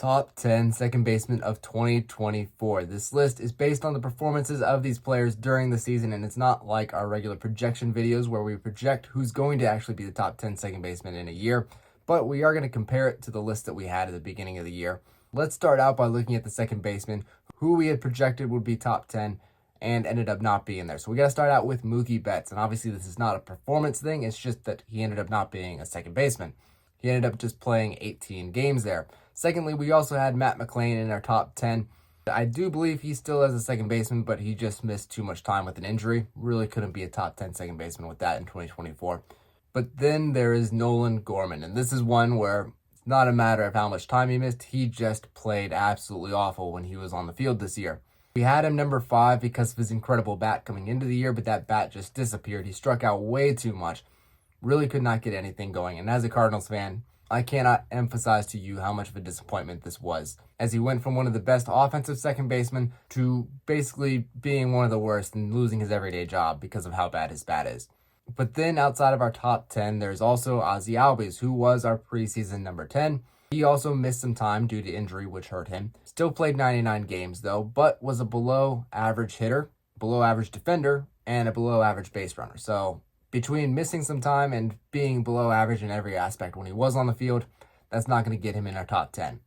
Top 10 second baseman of 2024. This list is based on the performances of these players during the season, and it's not like our regular projection videos where we project who's going to actually be the top 10 second baseman in a year, but we are going to compare it to the list that we had at the beginning of the year. Let's start out by looking at the second baseman, who we had projected would be top 10 and ended up not being there. So we got to start out with Mookie Betts, and obviously this is not a performance thing, it's just that he ended up not being a second baseman. He ended up just playing 18 games there. Secondly, we also had Matt McLain in our top 10. I do believe he still has a second baseman, but he just missed too much time with an injury. Really couldn't be a top 10 second baseman with that in 2024. But then there is Nolan Gorman, and this is one where it's not a matter of how much time he missed. He just played absolutely awful when he was on the field this year. We had him number 5 because of his incredible bat coming into the year, but that bat just disappeared. He struck out way too much. Really could not get anything going. And as a Cardinals fan, I cannot emphasize to you how much of a disappointment this was, as he went from one of the best offensive second basemen to basically being one of the worst and losing his everyday job because of how bad his bat is. But then outside of our top 10, there's also Ozzie Albies, who was our preseason number 10. He also missed some time due to injury, which hurt him. Still played 99 games though, but was a below average hitter, below average defender, and a below average base runner. So between missing some time and being below average in every aspect when he was on the field, that's not going to get him in our top 10.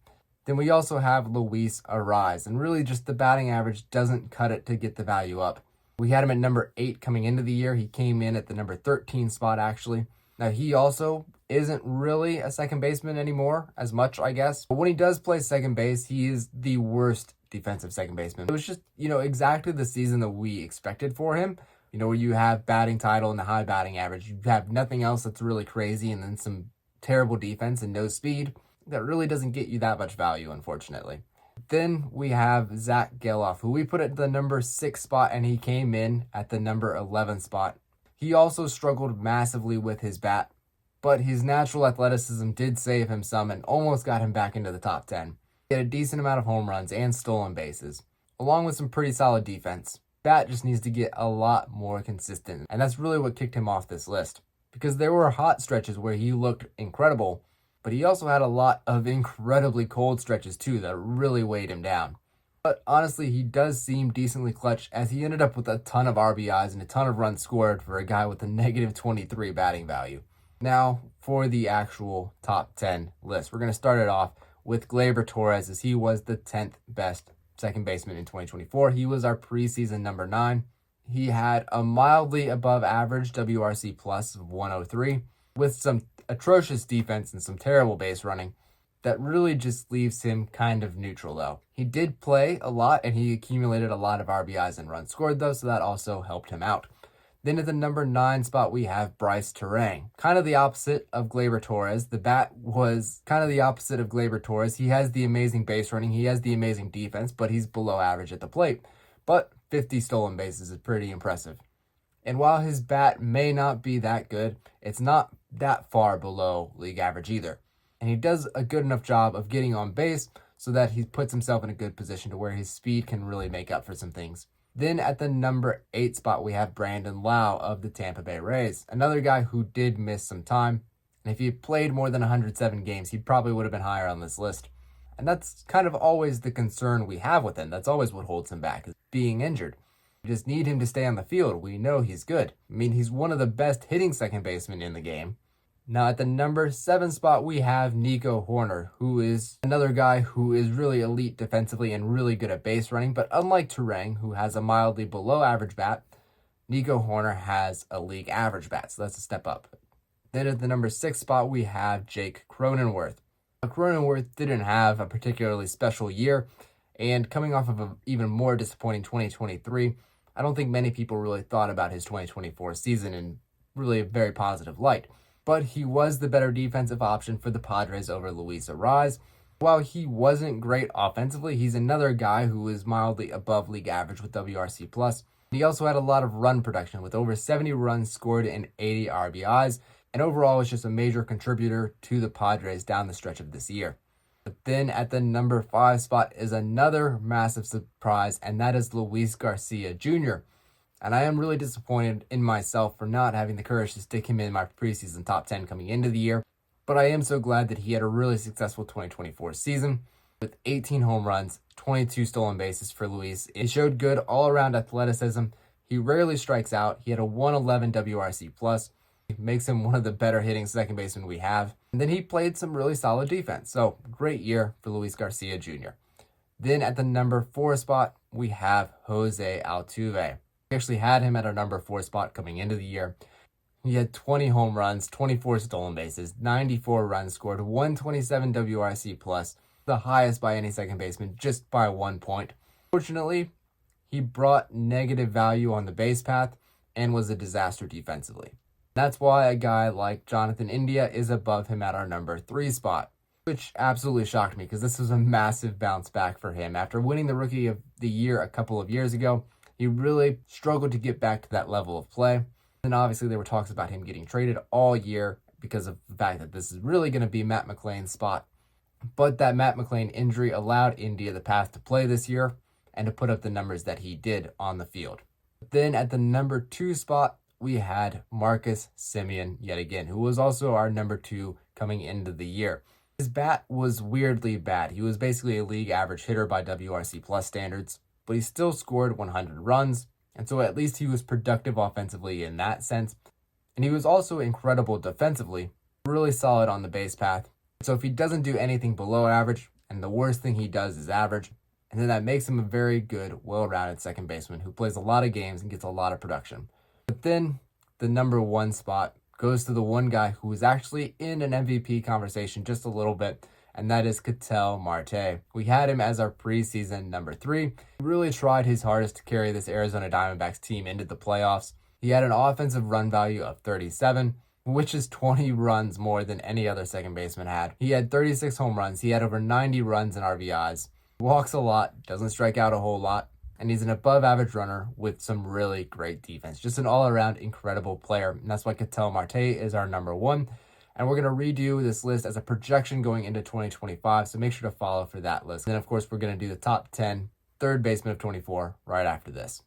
Then we also have Luis Arraez, and really just the batting average doesn't cut it to get the value up. We had him at number 8 coming into the year. He came in at the number 13 spot, actually. Now, he also isn't really a second baseman anymore, as much, I guess. But when he does play second base, he is the worst defensive second baseman. It was just, exactly the season that we expected for him. Where you have batting title and a high batting average. You have nothing else that's really crazy, and then some terrible defense and no speed. That really doesn't get you that much value, unfortunately. Then we have Zach Geloff, who we put at the number 6 spot, and he came in at the number 11 spot. He also struggled massively with his bat, but his natural athleticism did save him some and almost got him back into the top 10. He had a decent amount of home runs and stolen bases, along with some pretty solid defense. Bat just needs to get a lot more consistent, and that's really what kicked him off this list, because there were hot stretches where he looked incredible, but he also had a lot of incredibly cold stretches too that really weighed him down. But honestly, he does seem decently clutch, as he ended up with a ton of RBIs and a ton of runs scored for a guy with a negative 23 batting value. Now for the actual top 10 list, we're going to start it off with Gleyber Torres, as he was the 10th best second baseman in 2024. He was our preseason number 9. He had a mildly above average WRC plus of 103 with some atrocious defense and some terrible base running. That really just leaves him kind of neutral though. He did play a lot and he accumulated a lot of RBIs and runs scored though, so that also helped him out. Then at the number 9 spot, we have Bryce Terang. Kind of the opposite of Gleyber Torres. The bat was kind of the opposite of Gleyber Torres. He has the amazing base running. He has the amazing defense, but he's below average at the plate. But 50 stolen bases is pretty impressive. And while his bat may not be that good, it's not that far below league average either. And he does a good enough job of getting on base so that he puts himself in a good position to where his speed can really make up for some things. Then at the number 8 spot, we have Brandon Lau of the Tampa Bay Rays, another guy who did miss some time. And if he had played more than 107 games, he probably would have been higher on this list. And that's kind of always the concern we have with him. That's always what holds him back, is being injured. We just need him to stay on the field. We know he's good. I mean, he's one of the best hitting second basemen in the game. Now at the number 7 spot, we have Nico Hoerner, who is another guy who is really elite defensively and really good at base running. But unlike Terang, who has a mildly below average bat, Nico Hoerner has a league average bat, so that's a step up. Then at the number 6 spot, we have Jake Cronenworth. Now, Cronenworth didn't have a particularly special year, and coming off of an even more disappointing 2023, I don't think many people really thought about his 2024 season in really a very positive light. But he was the better defensive option for the Padres over Luis Arraez. While he wasn't great offensively, he's another guy who is mildly above league average with WRC+. He also had a lot of run production with over 70 runs scored and 80 RBIs, and overall was just a major contributor to the Padres down the stretch of this year. But then at the number 5 spot is another massive surprise, and that is Luis Garcia Jr. And I am really disappointed in myself for not having the courage to stick him in my preseason top 10 coming into the year. But I am so glad that he had a really successful 2024 season. with 18 home runs, 22 stolen bases for Luis. It showed good all-around athleticism. He rarely strikes out. He had a 111 WRC+. It makes him one of the better hitting second basemen we have. And then he played some really solid defense. So, great year for Luis Garcia Jr. Then at the number 4 spot, we have Jose Altuve. We actually had him at our number 4 spot coming into the year. He had 20 home runs, 24 stolen bases, 94 runs scored, 127 WRC+, the highest by any second baseman, just by 1 point. Fortunately, he brought negative value on the base path and was a disaster defensively. That's why a guy like Jonathan India is above him at our number 3 spot, which absolutely shocked me because this was a massive bounce back for him. After winning the Rookie of the Year a couple of years ago, he really struggled to get back to that level of play. And obviously there were talks about him getting traded all year because of the fact that this is really going to be Matt McLain's spot. But that Matt McLain injury allowed India the path to play this year and to put up the numbers that he did on the field. Then at the number 2 spot, we had Marcus Semien yet again, who was also our number 2 coming into the year. His bat was weirdly bad. He was basically a league average hitter by WRC+ standards, but he still scored 100 runs, and so at least he was productive offensively in that sense. And he was also incredible defensively, really solid on the base path. So if he doesn't do anything below average, and the worst thing he does is average, and then that makes him a very good, well-rounded second baseman who plays a lot of games and gets a lot of production. But then the number 1 spot goes to the one guy who was actually in an MVP conversation just a little bit, and that is Ketel Marte. We had him as our preseason number 3. He really tried his hardest to carry this Arizona Diamondbacks team into the playoffs. He had an offensive run value of 37, which is 20 runs more than any other second baseman had. He had 36 home runs. He had over 90 runs and RBIs. Walks a lot, doesn't strike out a whole lot, and he's an above-average runner with some really great defense. Just an all-around incredible player, and that's why Ketel Marte is our number 1. And we're going to redo this list as a projection going into 2025, so make sure to follow for that list. And then, of course, we're going to do the top 10 third baseman of 24 right after this.